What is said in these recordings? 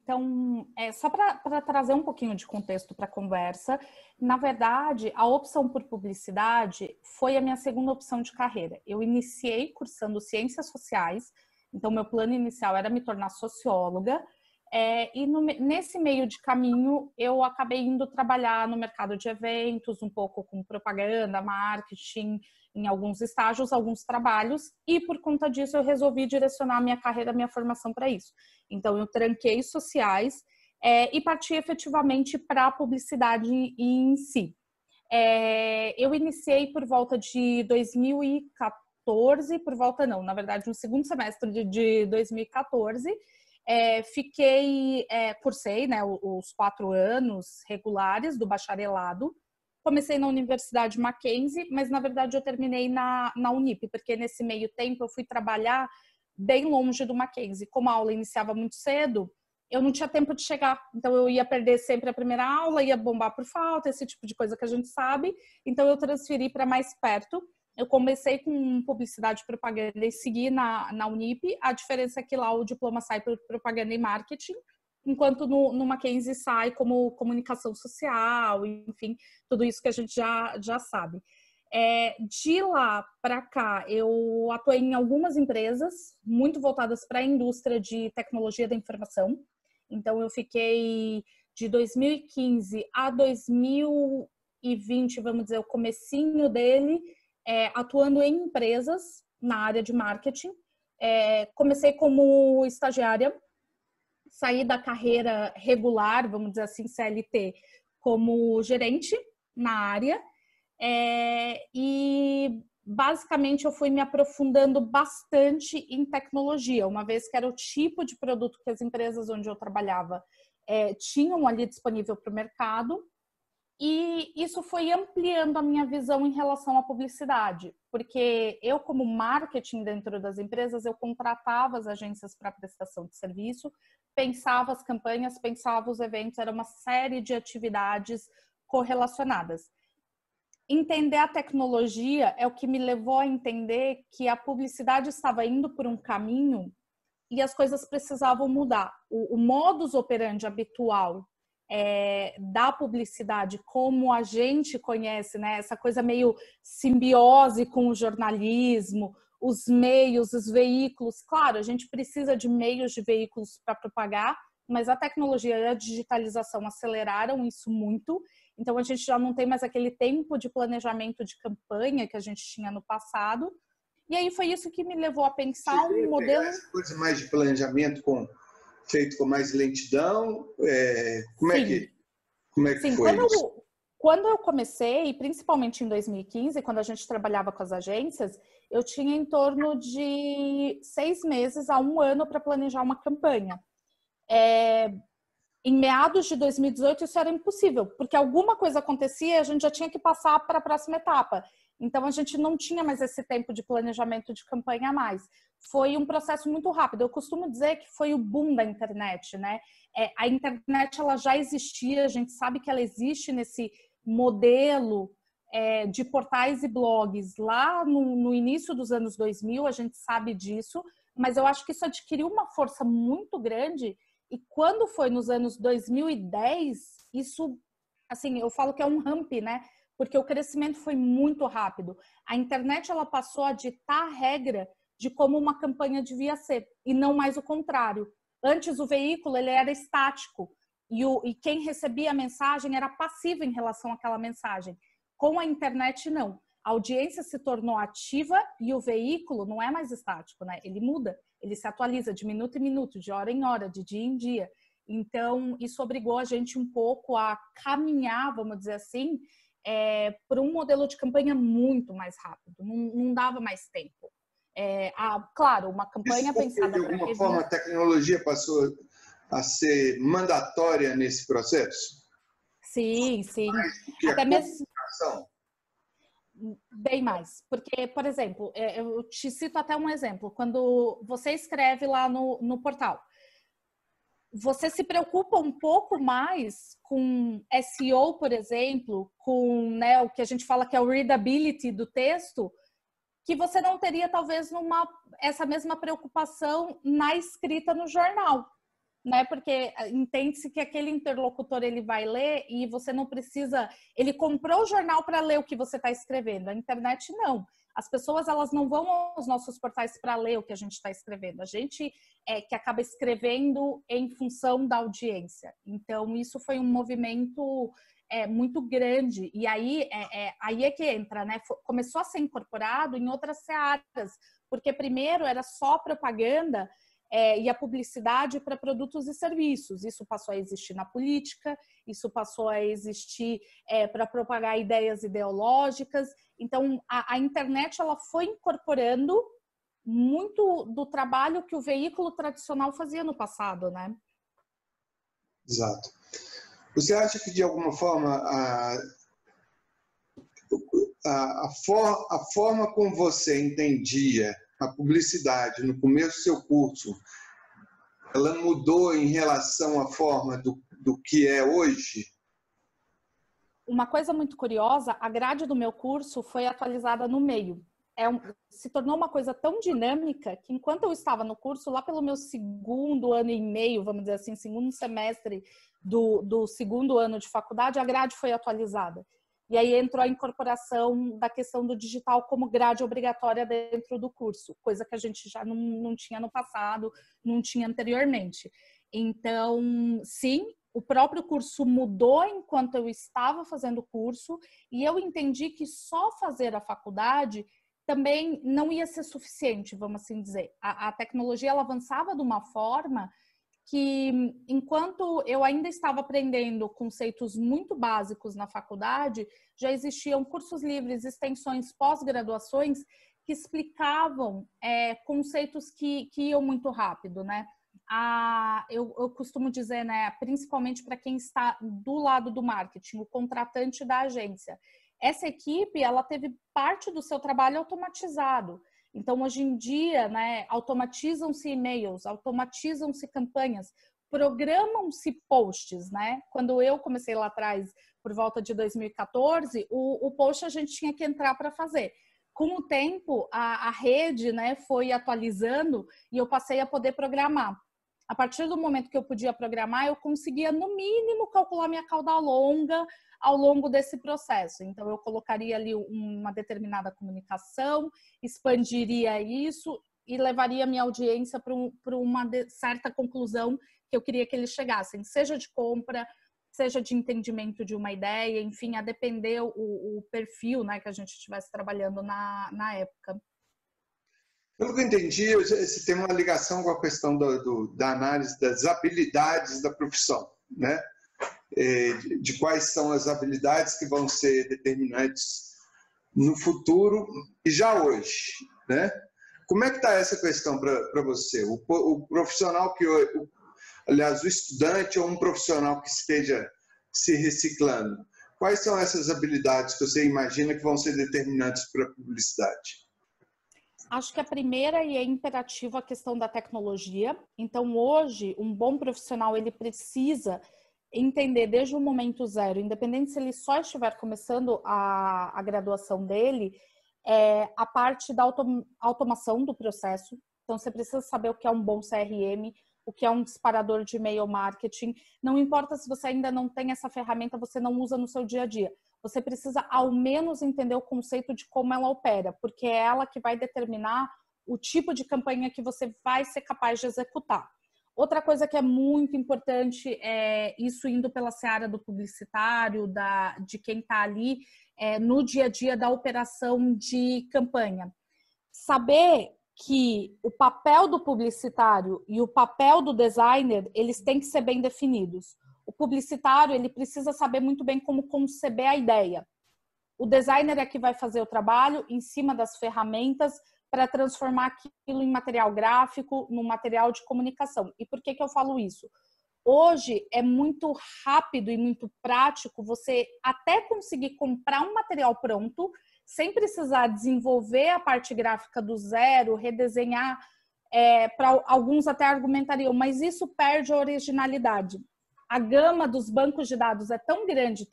Então, só para trazer um pouquinho de contexto para a conversa, na verdade, a opção por publicidade foi a minha segunda opção de carreira. Eu iniciei cursando ciências sociais, então meu plano inicial era me tornar socióloga, nesse meio de caminho eu acabei indo trabalhar no mercado de eventos, um pouco com propaganda, marketing, em alguns estágios, alguns trabalhos, e por conta disso eu resolvi direcionar minha carreira, minha formação para isso. Então eu tranquei sociais e parti efetivamente para a publicidade em si. Eu iniciei por volta de 2014, na verdade no segundo semestre de 2014, cursei, né, os 4 anos regulares do bacharelado. Comecei na Universidade Mackenzie, mas na verdade eu terminei na Unip, porque nesse meio tempo eu fui trabalhar bem longe do Mackenzie. Como a aula iniciava muito cedo, eu não tinha tempo de chegar. Então eu ia perder sempre a primeira aula, ia bombar por falta, esse tipo de coisa que a gente sabe. Então eu transferi para mais perto. Eu comecei com publicidade e propaganda e segui na Unip. A diferença é que lá o diploma sai por propaganda e marketing, enquanto no Mackenzie sai como comunicação social, enfim, tudo isso que a gente já sabe. De lá para cá, eu atuei em algumas empresas muito voltadas para a indústria de tecnologia da informação. Então, eu fiquei de 2015 a 2020, vamos dizer, o comecinho dele, atuando em empresas na área de marketing. Comecei como estagiária, saí da carreira regular, vamos dizer assim, CLT, como gerente na área. E basicamente eu fui me aprofundando bastante em tecnologia, uma vez que era o tipo de produto que as empresas onde eu trabalhava tinham ali disponível para o mercado. E isso foi ampliando a minha visão em relação à publicidade, porque eu, como marketing dentro das empresas, eu contratava as agências para prestação de serviço, pensava as campanhas, pensava os eventos, era uma série de atividades correlacionadas. Entender a tecnologia é o que me levou a entender que a publicidade estava indo por um caminho e as coisas precisavam mudar. O modus operandi habitual da publicidade, como a gente conhece, né? Essa coisa meio simbiose com o jornalismo, os meios, os veículos. Claro, a gente precisa de meios de veículos para propagar, mas a tecnologia e a digitalização aceleraram isso muito. Então, a gente já não tem mais aquele tempo de planejamento de campanha que a gente tinha no passado. E aí foi isso que me levou a pensar um modelo... Essa coisa mais de planejamento feito com mais lentidão? Como é que Sim, foi isso? Quando eu comecei, principalmente em 2015, quando a gente trabalhava com as agências, eu tinha em torno de 6 meses a 1 ano para planejar uma campanha. Em meados de 2018, isso era impossível, porque alguma coisa acontecia e a gente já tinha que passar para a próxima etapa. Então, a gente não tinha mais esse tempo de planejamento de campanha a mais. Foi um processo muito rápido. Eu costumo dizer que foi o boom da internet, né? A internet, ela já existia, a gente sabe que ela existe nesse modelo de portais e blogs. Lá no início dos anos 2000, a gente sabe disso, mas eu acho que isso adquiriu uma força muito grande. E quando foi nos anos 2010, isso, assim, eu falo que é um ramp, né? Porque o crescimento foi muito rápido. A internet, ela passou a ditar a regra de como uma campanha devia ser, e não mais o contrário. Antes, o veículo, ele era estático, e quem recebia a mensagem era passivo em relação àquela mensagem. Com a internet, não. A audiência se tornou ativa e o veículo não é mais estático, né? Ele muda, ele se atualiza de minuto em minuto, de hora em hora, de dia em dia. Então, isso obrigou a gente um pouco a caminhar, vamos dizer assim, por um modelo de campanha muito mais rápido. Não dava mais tempo. Claro, uma campanha pensada... De alguma forma, a tecnologia passou a ser mandatória nesse processo? Sim, sim. Até mesmo... Bem mais, porque, por exemplo, eu te cito até um exemplo, quando você escreve lá no portal, você se preocupa um pouco mais com SEO, por exemplo, com, né, o que a gente fala que é o readability do texto, que você não teria talvez essa mesma preocupação na escrita no jornal. né? Porque entende-se que aquele interlocutor ele vai ler e você não precisa. Ele comprou o jornal para ler o que você está escrevendo. A internet não. As pessoas elas não vão aos nossos portais para ler o que a gente está escrevendo. A gente que acaba escrevendo em função da audiência. Então isso foi um movimento muito grande. E aí é que entra, né? Começou a ser incorporado em outras searas, porque primeiro era só propaganda e a publicidade para produtos e serviços. Isso passou a existir na política, isso passou a existir para propagar ideias ideológicas. Então, a internet ela foi incorporando muito do trabalho que o veículo tradicional fazia no passado, né? Exato. Você acha que, de alguma forma, a forma como você entendia a publicidade no começo do seu curso, ela mudou em relação à forma do que é hoje? Uma coisa muito curiosa, a grade do meu curso foi atualizada no meio. Se tornou uma coisa tão dinâmica que enquanto eu estava no curso, lá pelo meu segundo ano e meio, vamos dizer assim, segundo semestre do segundo ano de faculdade, a grade foi atualizada. E aí entrou a incorporação da questão do digital como grade obrigatória dentro do curso, coisa que a gente já não tinha no passado, não tinha anteriormente. Então, sim, o próprio curso mudou enquanto eu estava fazendo o curso e eu entendi que só fazer a faculdade também não ia ser suficiente, vamos assim dizer. A tecnologia ela avançava de uma forma que, enquanto eu ainda estava aprendendo conceitos muito básicos na faculdade, já existiam cursos livres, extensões, pós-graduações que explicavam conceitos que iam muito rápido, né? Eu costumo dizer, né, principalmente para quem está do lado do marketing, o contratante da agência. Essa equipe, ela teve parte do seu trabalho automatizado. Então, hoje em dia, né, automatizam-se e-mails, automatizam-se campanhas, programam-se posts, né? Quando eu comecei lá atrás, por volta de 2014, o post a gente tinha que entrar para fazer. Com o tempo, a rede, né, foi atualizando e eu passei a poder programar. A partir do momento que eu podia programar, eu conseguia, no mínimo, calcular minha cauda longa ao longo desse processo. Então, eu colocaria ali uma determinada comunicação, expandiria isso e levaria a minha audiência para uma certa conclusão que eu queria que eles chegassem, seja de compra, seja de entendimento de uma ideia, enfim, a depender o perfil, né, que a gente estivesse trabalhando na época. Pelo que eu entendi, você tem uma ligação com a questão da análise das habilidades da profissão, né? De quais são as habilidades que vão ser determinantes no futuro e já hoje, né? Como é que está essa questão para você? O profissional aliás, o estudante ou um profissional que esteja se reciclando, quais são essas habilidades que você imagina que vão ser determinantes para a publicidade? Acho que a primeira e é imperativa a questão da tecnologia. Então, hoje, um bom profissional, ele precisa entender desde o momento zero, independente se ele só estiver começando a graduação dele, a parte da automação do processo. Então, você precisa saber o que é um bom CRM, o que é um disparador de e-mail marketing. Não importa se você ainda não tem essa ferramenta, você não usa no seu dia a dia. Você precisa, ao menos, entender o conceito de como ela opera, porque é ela que vai determinar o tipo de campanha que você vai ser capaz de executar. Outra coisa que é muito importante é isso indo pela seara do publicitário, de quem está ali no dia a dia da operação de campanha. Saber que o papel do publicitário e o papel do designer, eles têm que ser bem definidos. O publicitário, ele precisa saber muito bem como conceber a ideia. O designer é que vai fazer o trabalho em cima das ferramentas para transformar aquilo em material gráfico, num material de comunicação. E por que eu falo isso? Hoje é muito rápido e muito prático você até conseguir comprar um material pronto, sem precisar desenvolver a parte gráfica do zero, redesenhar, para alguns até argumentariam, mas isso perde a originalidade. A gama dos bancos de dados é tão grande,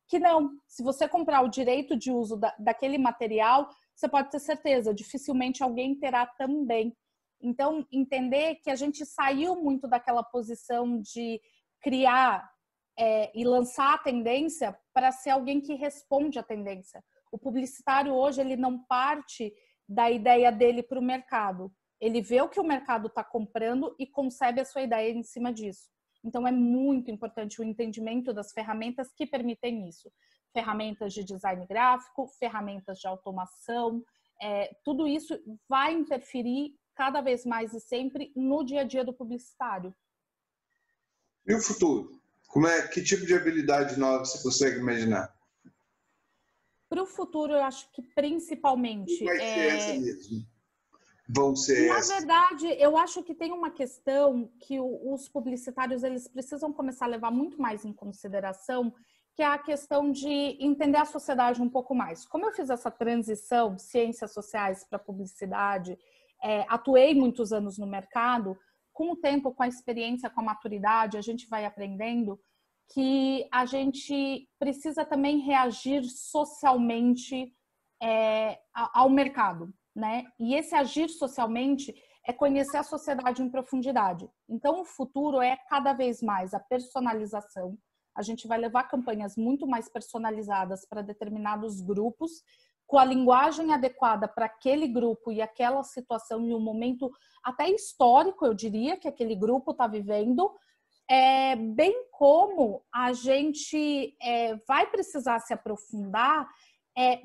que não. Se você comprar o direito de uso daquele material, você pode ter certeza, dificilmente alguém terá também. Então, entender que a gente saiu muito daquela posição de criar e lançar a tendência para ser alguém que responde à tendência. O publicitário hoje, ele não parte da ideia dele para o mercado. Ele vê o que o mercado está comprando e concebe a sua ideia em cima disso. Então, é muito importante o entendimento das ferramentas que permitem isso. Ferramentas de design gráfico, ferramentas de automação, tudo isso vai interferir cada vez mais e sempre no dia a dia do publicitário. E o futuro? Que tipo de habilidade nova você consegue imaginar? Para o futuro, eu acho que principalmente... Vai ser essa mesmo? Vão ser Na essa? verdade, eu acho que tem uma questão que os publicitários eles precisam começar a levar muito mais em consideração, que é a questão de entender a sociedade um pouco mais. Como eu fiz essa transição de ciências sociais para publicidade, atuei muitos anos no mercado, com o tempo, com a experiência, com a maturidade, a gente vai aprendendo que a gente precisa também reagir socialmente ao mercado, né? E esse agir socialmente é conhecer a sociedade em profundidade. Então, o futuro é cada vez mais a personalização. A gente vai levar campanhas muito mais personalizadas para determinados grupos, com a linguagem adequada para aquele grupo e aquela situação e um momento até histórico, eu diria, que aquele grupo está vivendo, bem como a gente vai precisar se aprofundar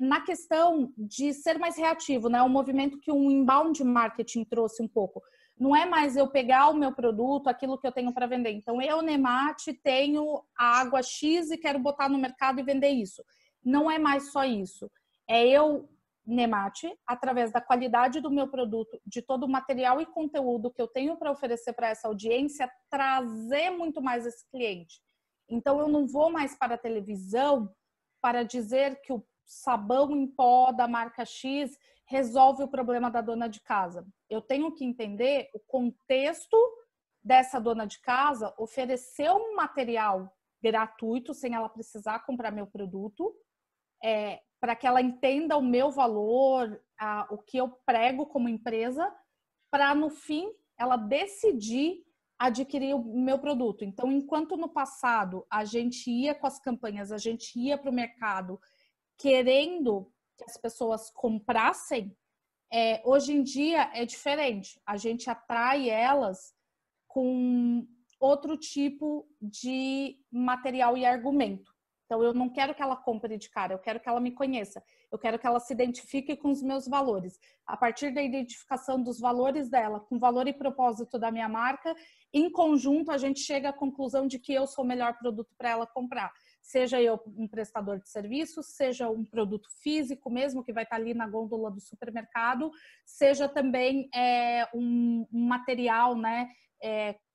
na questão de ser mais reativo, né? Um movimento que um inbound marketing trouxe um pouco. Não é mais eu pegar o meu produto, aquilo que eu tenho para vender. Então, eu, Nemate, tenho a água X e quero botar no mercado e vender isso. Não é mais só isso. É eu, Nemate, através da qualidade do meu produto, de todo o material e conteúdo que eu tenho para oferecer para essa audiência, trazer muito mais esse cliente. Então, eu não vou mais para a televisão para dizer que o sabão em pó da marca X resolve o problema da dona de casa. Eu tenho que entender o contexto dessa dona de casa, oferecer um material gratuito, sem ela precisar comprar meu produto, para que ela entenda o meu valor, o que eu prego como empresa, para no fim ela decidir adquirir o meu produto. Então, enquanto no passado a gente ia com as campanhas, a gente ia para o mercado querendo que as pessoas comprassem, hoje em dia é diferente. A gente atrai elas com outro tipo de material e argumento. Então, eu não quero que ela compre de cara, eu quero que ela me conheça. Eu quero que ela se identifique com os meus valores. A partir da identificação dos valores dela, com o valor e propósito da minha marca, em conjunto, a gente chega à conclusão de que eu sou o melhor produto para ela comprar. Seja eu um prestador de serviços, seja um produto físico mesmo, que vai estar ali na gôndola do supermercado, seja também um material, né,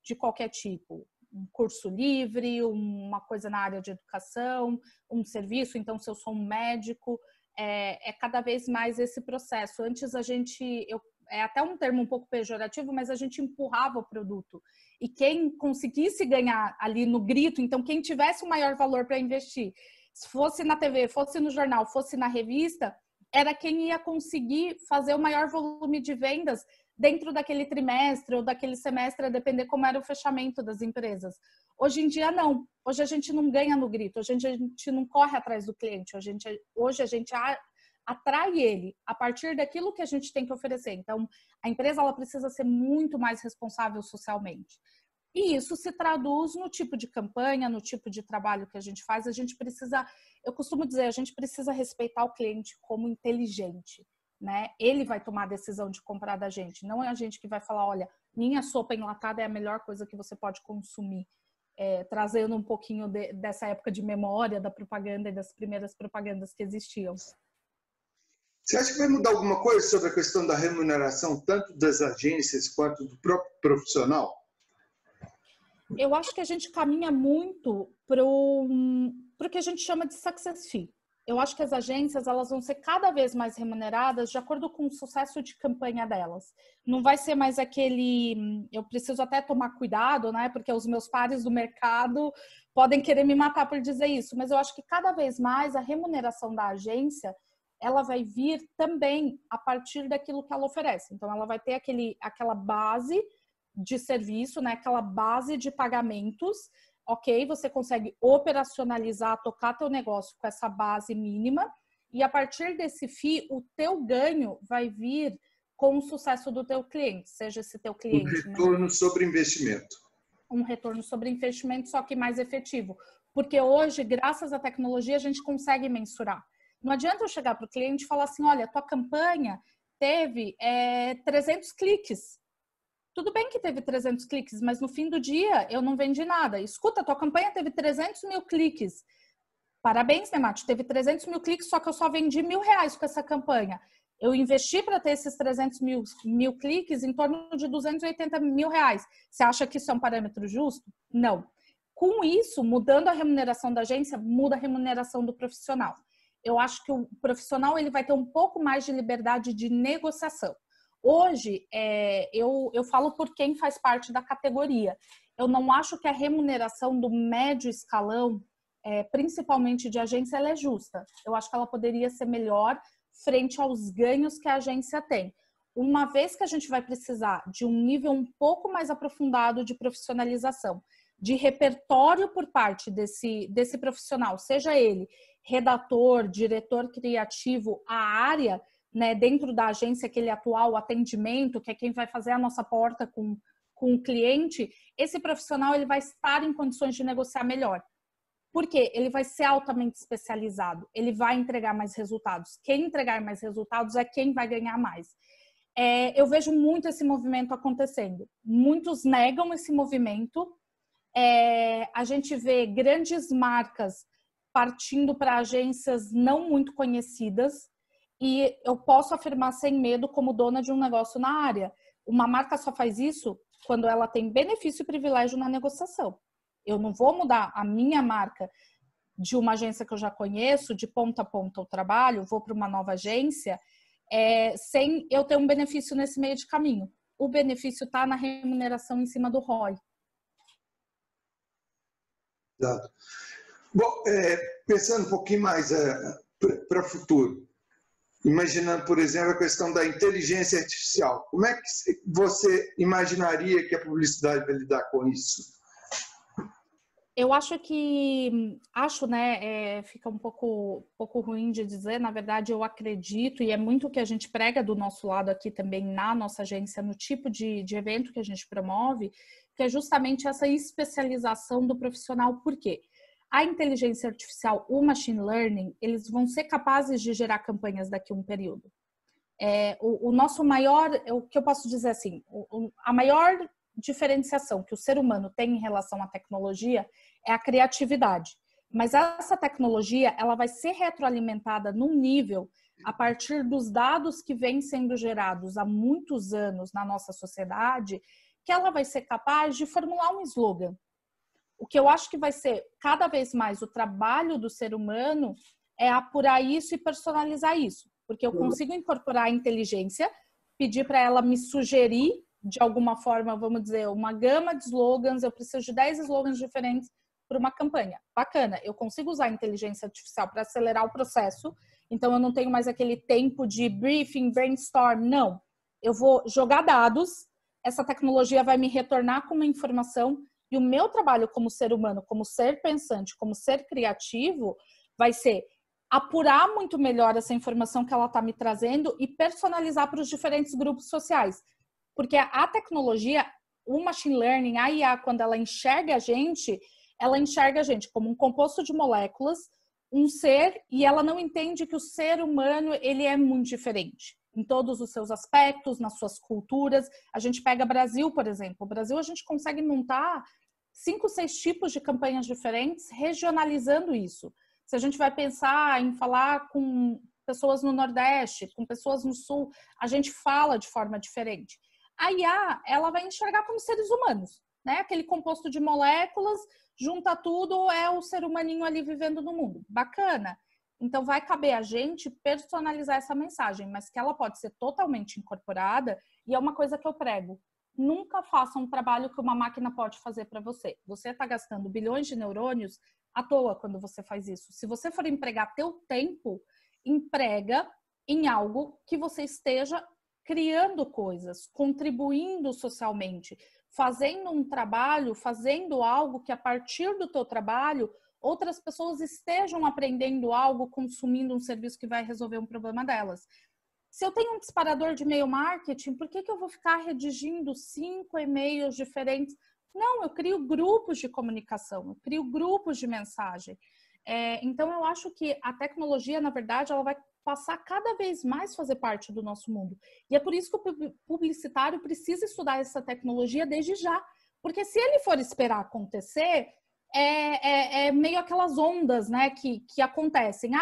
de qualquer tipo. Um curso livre, uma coisa na área de educação, um serviço. Então, se eu sou um médico, cada vez mais esse processo. Antes é até um termo um pouco pejorativo, mas a gente empurrava o produto. E quem conseguisse ganhar ali no grito, então quem tivesse o maior valor para investir, se fosse na TV, fosse no jornal, fosse na revista, era quem ia conseguir fazer o maior volume de vendas dentro daquele trimestre ou daquele semestre, a depender como era o fechamento das empresas. Hoje em dia, não. Hoje a gente não ganha no grito, hoje a gente não corre atrás do cliente, hoje a gente atrai ele a partir daquilo que a gente tem que oferecer. Então, a empresa ela precisa ser muito mais responsável socialmente. E isso se traduz no tipo de campanha, no tipo de trabalho que a gente faz. A gente precisa, eu costumo dizer, a gente precisa respeitar o cliente como inteligente, né? Ele vai tomar a decisão de comprar da gente, não é a gente que vai falar, olha, minha sopa enlatada é a melhor coisa que você pode consumir. Trazendo um pouquinho dessa época de memória da propaganda e das primeiras propagandas que existiam. Você acha que vai mudar alguma coisa sobre a questão da remuneração, tanto das agências quanto do próprio profissional? Eu acho que a gente caminha muito para o que a gente chama de success fee. Eu acho que as agências elas vão ser cada vez mais remuneradas de acordo com o sucesso de campanha delas. Não vai ser mais aquele... Eu preciso até tomar cuidado, né? Porque os meus pares do mercado podem querer me matar por dizer isso. Mas eu acho que cada vez mais a remuneração da agência ela vai vir também a partir daquilo que ela oferece. Então, ela vai ter aquela base de serviço, né? Aquela base de pagamentos, ok? Você consegue operacionalizar, tocar teu negócio com essa base mínima, e a partir desse FII, o teu ganho vai vir com o sucesso do teu cliente, seja esse teu cliente... Um retorno sobre investimento. Um retorno sobre investimento, só que mais efetivo. Porque hoje, graças à tecnologia, a gente consegue mensurar. Não adianta eu chegar para o cliente e falar assim, olha, tua campanha teve 300 cliques. Tudo bem que teve 300 cliques, mas no fim do dia eu não vendi nada. Escuta, tua campanha teve 300 mil cliques. Parabéns, né, Mati? Teve 300 mil cliques, só que eu só vendi R$1.000 com essa campanha. Eu investi para ter esses 300 mil cliques em torno de R$280 mil. Você acha que isso é um parâmetro justo? Não. Com isso, mudando a remuneração da agência, muda a remuneração do profissional. Eu acho que o profissional ele vai ter um pouco mais de liberdade de negociação. Hoje, eu falo por quem faz parte da categoria. Eu não acho que a remuneração do médio escalão, principalmente de agência, ela é justa. Eu acho que ela poderia ser melhor frente aos ganhos que a agência tem. Uma vez que a gente vai precisar de um nível um pouco mais aprofundado de profissionalização, de repertório por parte desse profissional, seja ele redator, diretor criativo, a área, né, dentro da agência que ele atua, o atendimento, que é quem vai fazer a nossa porta com o cliente, esse profissional ele vai estar em condições de negociar melhor. Por quê? Ele vai ser altamente especializado, ele vai entregar mais resultados. Quem entregar mais resultados é quem vai ganhar mais. Eu vejo muito esse movimento acontecendo. Muitos negam esse movimento. A gente vê grandes marcas partindo para agências não muito conhecidas, e eu posso afirmar sem medo, como dona de um negócio na área, uma marca só faz isso quando ela tem benefício e privilégio na negociação. Eu não vou mudar a minha marca de uma agência que eu já conheço, de ponta a ponta o trabalho, vou para uma nova agência, sem eu ter um benefício nesse meio de caminho. O benefício está na remuneração em cima do ROI. Exato. Bom, pensando um pouquinho mais para o futuro, imaginando, por exemplo, a questão da inteligência artificial, como é que você imaginaria que a publicidade vai lidar com isso? Eu acho que, né, fica um pouco ruim de dizer, na verdade eu acredito, e é muito o que a gente prega do nosso lado aqui também na nossa agência, no tipo de evento que a gente promove, que é justamente essa especialização do profissional. Por quê? A inteligência artificial, o machine learning, eles vão ser capazes de gerar campanhas daqui a um período. O nosso maior, o que eu posso dizer assim, a maior diferenciação que o ser humano tem em relação à tecnologia é a criatividade. Mas essa tecnologia, ela vai ser retroalimentada num nível a partir dos dados que vêm sendo gerados há muitos anos na nossa sociedade, que ela vai ser capaz de formular um slogan. O que eu acho que vai ser cada vez mais o trabalho do ser humano é apurar isso e personalizar isso. Porque eu consigo incorporar a inteligência, pedir para ela me sugerir, de alguma forma, vamos dizer, uma gama de slogans, eu preciso de 10 slogans diferentes para uma campanha. Bacana, eu consigo usar a inteligência artificial para acelerar o processo, então eu não tenho mais aquele tempo de briefing, brainstorm, não. Eu vou jogar dados, essa tecnologia vai me retornar com uma informação, e o meu trabalho como ser humano, como ser pensante, como ser criativo, vai ser apurar muito melhor essa informação que ela está me trazendo e personalizar para os diferentes grupos sociais. Porque a tecnologia, o machine learning, a IA, quando ela enxerga a gente como um composto de moléculas, um ser, e ela não entende que o ser humano ele é muito diferente em todos os seus aspectos, nas suas culturas. A gente pega Brasil, por exemplo. O Brasil, a gente consegue montar 5, 6 tipos de campanhas diferentes, regionalizando isso. Se a gente vai pensar em falar com pessoas no Nordeste, com pessoas no Sul, a gente fala de forma diferente. A IA, ela vai enxergar como seres humanos, né? Aquele composto de moléculas, junta tudo, é o ser humaninho ali vivendo no mundo. Bacana. Então, vai caber a gente personalizar essa mensagem, mas que ela pode ser totalmente incorporada, e é uma coisa que eu prego. Nunca faça um trabalho que uma máquina pode fazer para você. Você está gastando bilhões de neurônios à toa quando você faz isso. Se você for empregar teu tempo emprega em algo que você esteja criando coisas, contribuindo socialmente, fazendo um trabalho, fazendo algo que a partir do teu trabalho outras pessoas estejam aprendendo algo, consumindo um serviço que vai resolver um problema delas. Se eu tenho um disparador de e-mail marketing, por que eu vou ficar redigindo 5 e-mails diferentes? Não, eu crio grupos de comunicação, eu crio grupos de mensagem. Então, eu acho que a tecnologia, na verdade, ela vai passar cada vez mais a fazer parte do nosso mundo. E é por isso que o publicitário precisa estudar essa tecnologia desde já. Porque se ele for esperar acontecer, é meio aquelas ondas, né, que acontecem.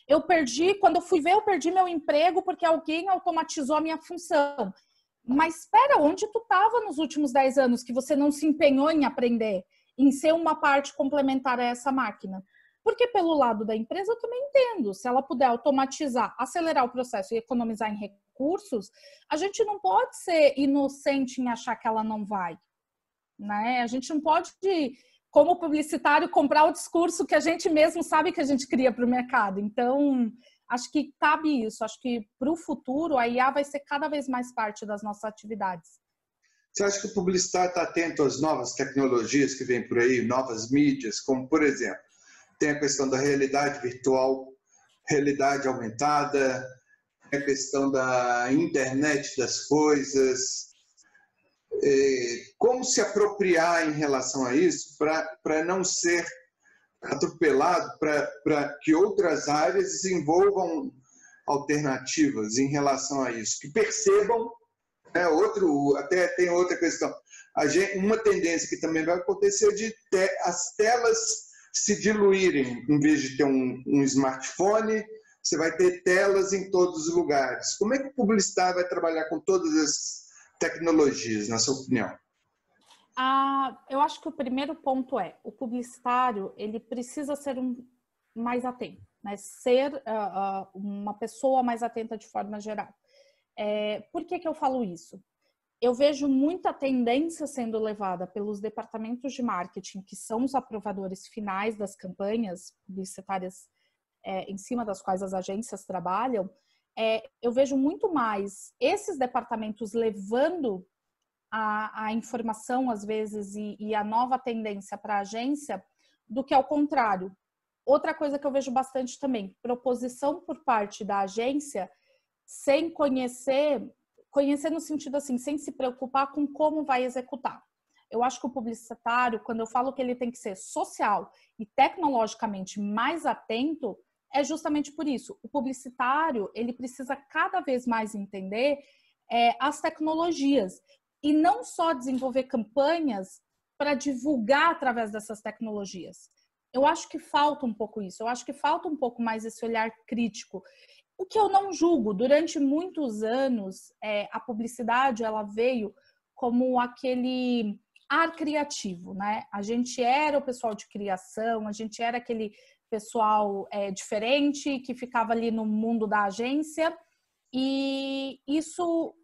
Eu perdi, quando eu fui ver, eu perdi meu emprego porque alguém automatizou a minha função. Mas espera, onde tu estava nos últimos 10 anos que você não se empenhou em aprender, em ser uma parte complementar a essa máquina? Porque pelo lado da empresa eu também entendo, se ela puder automatizar, acelerar o processo e economizar em recursos, a gente não pode ser inocente em achar que ela não vai, né? A gente não pode, como publicitário, comprar o discurso que a gente mesmo sabe que a gente cria para o mercado. Então, acho que cabe isso. Acho que para o futuro a IA vai ser cada vez mais parte das nossas atividades. Você acha que o publicitário está atento às novas tecnologias que vêm por aí, novas mídias, como, por exemplo, tem a questão da realidade virtual, realidade aumentada, a questão da internet das coisas. Como se apropriar em relação a isso para não ser atropelado, para que outras áreas desenvolvam alternativas em relação a isso, que percebam, né, até tem outra questão, uma tendência que também vai acontecer de as telas se diluírem, em vez de ter um smartphone, você vai ter telas em todos os lugares. Como é que o publicitário vai trabalhar com todas as tecnologias, na sua opinião? Eu acho que o primeiro ponto o publicitário, ele precisa ser mais atento, né? Ser uma pessoa mais atenta de forma geral. Por que eu falo isso? Eu vejo muita tendência sendo levada pelos departamentos de marketing, que são os aprovadores finais das campanhas publicitárias em cima das quais as agências trabalham. Eu vejo muito mais esses departamentos levando a informação, às vezes, e a nova tendência para a agência, do que ao contrário. Outra coisa que eu vejo bastante também, proposição por parte da agência, sem conhecer no sentido assim, sem se preocupar com como vai executar. Eu acho que o publicitário, quando eu falo que ele tem que ser social e tecnologicamente mais atento, é justamente por isso. O publicitário, ele precisa cada vez mais entender as tecnologias e não só desenvolver campanhas para divulgar através dessas tecnologias. Eu acho que falta um pouco isso. Eu acho que falta um pouco mais esse olhar crítico. O que eu não julgo, durante muitos anos, a publicidade ela veio como aquele ar criativo, né? A gente era o pessoal de criação, a gente era aquele pessoal diferente que ficava ali no mundo da agência, e isso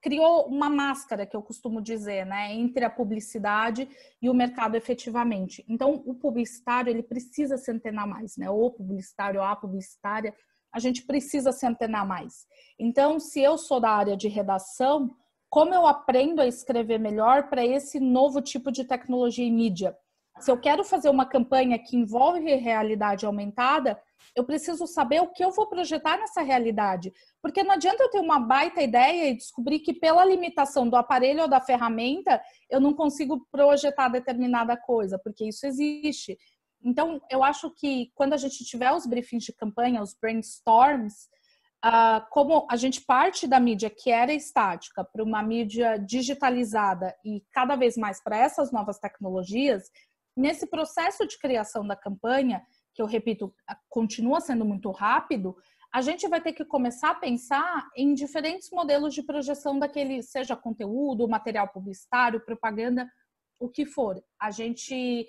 criou uma máscara, que eu costumo dizer, né, entre a publicidade e o mercado efetivamente. Então, o publicitário, ele precisa se antenar mais, né? Ou o publicitário ou a publicitária, a gente precisa se antenar mais. Então, se eu sou da área de redação, como eu aprendo a escrever melhor para esse novo tipo de tecnologia e mídia? Se eu quero fazer uma campanha que envolve realidade aumentada, eu preciso saber o que eu vou projetar nessa realidade. Porque não adianta eu ter uma baita ideia e descobrir que pela limitação do aparelho ou da ferramenta, eu não consigo projetar determinada coisa, porque isso existe. Então, eu acho que quando a gente tiver os briefings de campanha, os brainstorms, como a gente parte da mídia que era estática para uma mídia digitalizada e cada vez mais para essas novas tecnologias, nesse processo de criação da campanha, que eu repito, continua sendo muito rápido, a gente vai ter que começar a pensar em diferentes modelos de projeção daquele, seja conteúdo, material publicitário, propaganda, o que for. A gente,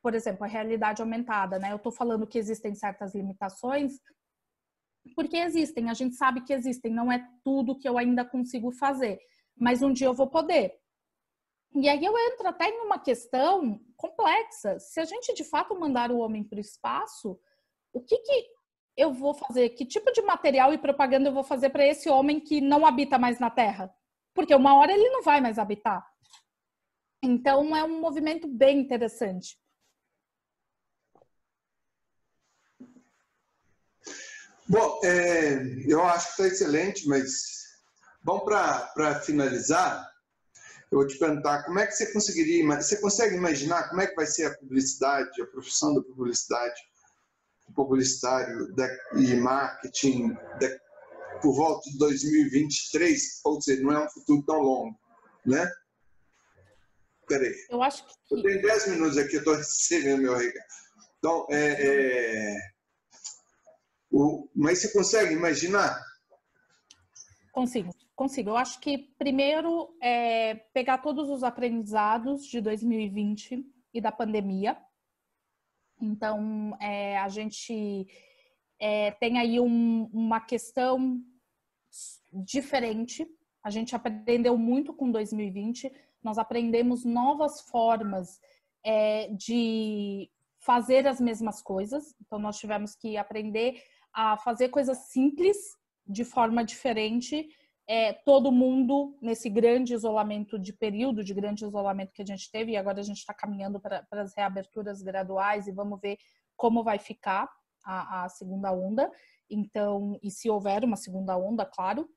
por exemplo, a realidade aumentada, né? Eu estou falando que existem certas limitações, porque existem, a gente sabe que existem, não é tudo que eu ainda consigo fazer, mas um dia eu vou poder. E aí eu entro até em uma questão complexa. Se a gente de fato mandar o homem para o espaço, o que eu vou fazer? Que tipo de material e propaganda eu vou fazer para esse homem que não habita mais na Terra? Porque uma hora ele não vai mais habitar. Então, é um movimento bem interessante. Bom, eu acho que está excelente, mas vamos para finalizar. Eu vou te perguntar, como é que você consegue imaginar como é que vai ser a publicidade, a profissão da publicidade, do publicitário e marketing por volta de 2023, ou seja, não é um futuro tão longo, né? Peraí. Eu acho que... Eu tenho 10 minutos aqui, eu estou recebendo meu recado. Então, mas você consegue imaginar? Consigo. Eu acho que primeiro é pegar todos os aprendizados de 2020 e da pandemia. Então, a gente tem aí uma questão diferente. A gente aprendeu muito com 2020. Nós aprendemos novas formas de fazer as mesmas coisas. Então, nós tivemos que aprender a fazer coisas simples de forma diferente. Todo mundo nesse grande isolamento de período, de grande isolamento que a gente teve, e agora a gente está caminhando para as reaberturas graduais e vamos ver como vai ficar a segunda onda. Então, e se houver uma segunda onda, claro.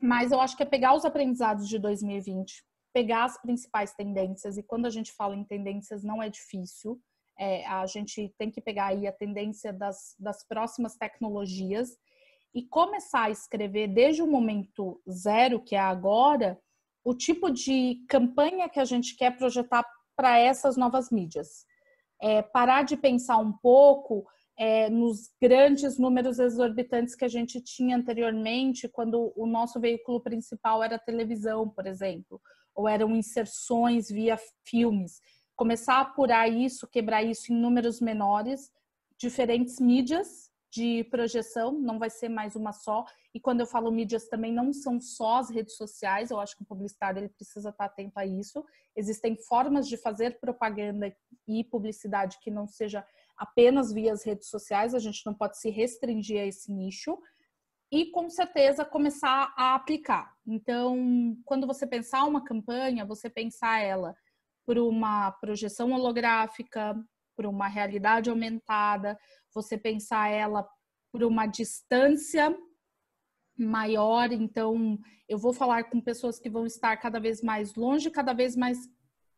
Mas eu acho que é pegar os aprendizados de 2020, pegar as principais tendências, e quando a gente fala em tendências não é difícil, a gente tem que pegar aí a tendência das próximas tecnologias e começar a escrever desde o momento zero, que é agora, o tipo de campanha que a gente quer projetar para essas novas mídias. Parar de pensar um pouco nos grandes números exorbitantes que a gente tinha anteriormente, quando o nosso veículo principal era a televisão, por exemplo, ou eram inserções via filmes. Começar a apurar isso, quebrar isso em números menores, diferentes mídias de projeção, não vai ser mais uma só. E quando eu falo mídias também não são só as redes sociais, eu acho que o publicitário ele precisa estar atento a isso. Existem formas de fazer propaganda e publicidade que não seja apenas via as redes sociais, a gente não pode se restringir a esse nicho. E com certeza começar a aplicar. Então, quando você pensar uma campanha, você pensar ela por uma projeção holográfica, por uma realidade aumentada, você pensar ela por uma distância maior. Então, eu vou falar com pessoas que vão estar cada vez mais longe, cada vez mais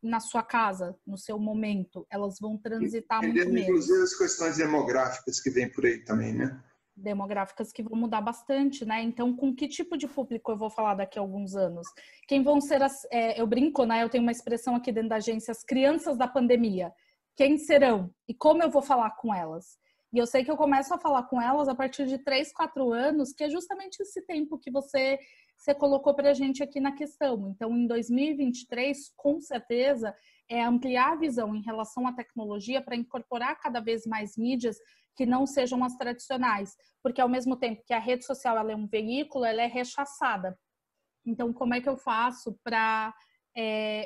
na sua casa, no seu momento. Elas vão transitar muito menos. Inclusive as questões demográficas que vem por aí também, né? Demográficas que vão mudar bastante, né? Então, com que tipo de público eu vou falar daqui a alguns anos? Quem vão ser eu brinco, né? Eu tenho uma expressão aqui dentro da agência, as crianças da pandemia. Quem serão? E como eu vou falar com elas? E eu sei que eu começo a falar com elas a partir de 3, 4 anos, que é justamente esse tempo que você colocou para a gente aqui na questão. Então, em 2023, com certeza, ampliar a visão em relação à tecnologia para incorporar cada vez mais mídias que não sejam as tradicionais. Porque, ao mesmo tempo que a rede social ela é um veículo, ela é rechaçada. Então, como é que eu faço para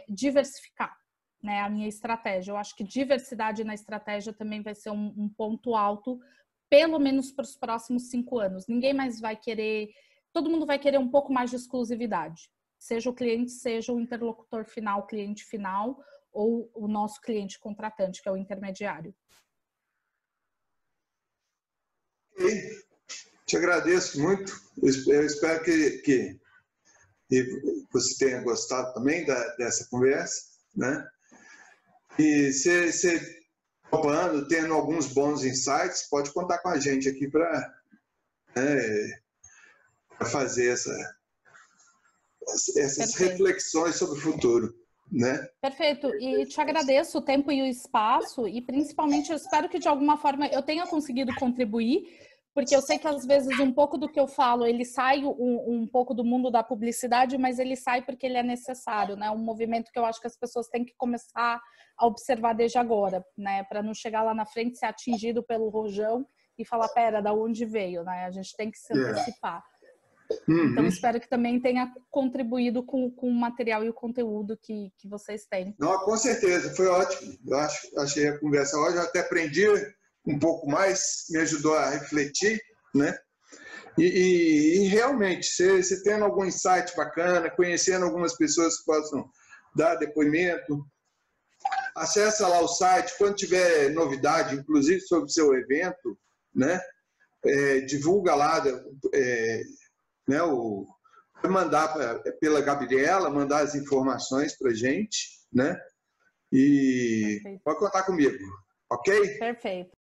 diversificar, né, a minha estratégia? Eu acho que diversidade na estratégia também vai ser um ponto alto, pelo menos para os próximos 5 anos. Ninguém mais vai querer, todo mundo vai querer um pouco mais de exclusividade. Seja o cliente, seja o interlocutor final, cliente final, ou o nosso cliente contratante, que é o intermediário. Te agradeço muito. Eu espero que você tenha gostado também dessa conversa, né? E você tendo alguns bons insights, pode contar com a gente aqui para fazer essas reflexões sobre o futuro, né? Perfeito. E te agradeço o tempo e o espaço, e principalmente eu espero que de alguma forma eu tenha conseguido contribuir, porque eu sei que às vezes um pouco do que eu falo, ele sai um pouco do mundo da publicidade, mas ele sai porque ele é necessário, né? Um movimento que eu acho que as pessoas têm que começar a observar desde agora, né? Para não chegar lá na frente, ser atingido pelo rojão e falar, pera, da onde veio, né? A gente tem que se antecipar. Então, espero que também tenha contribuído com o material e o conteúdo que vocês têm. Não, com certeza, foi ótimo. Eu achei a conversa ótima, eu até aprendi um pouco mais, me ajudou a refletir, né? E realmente, você tendo algum insight bacana, conhecendo algumas pessoas que possam dar depoimento, acessa lá o site, quando tiver novidade, inclusive sobre o seu evento, né? Divulga lá, né? Mandar pela Gabriela, mandar as informações para a gente, né? E pode contar comigo, ok? Perfeito.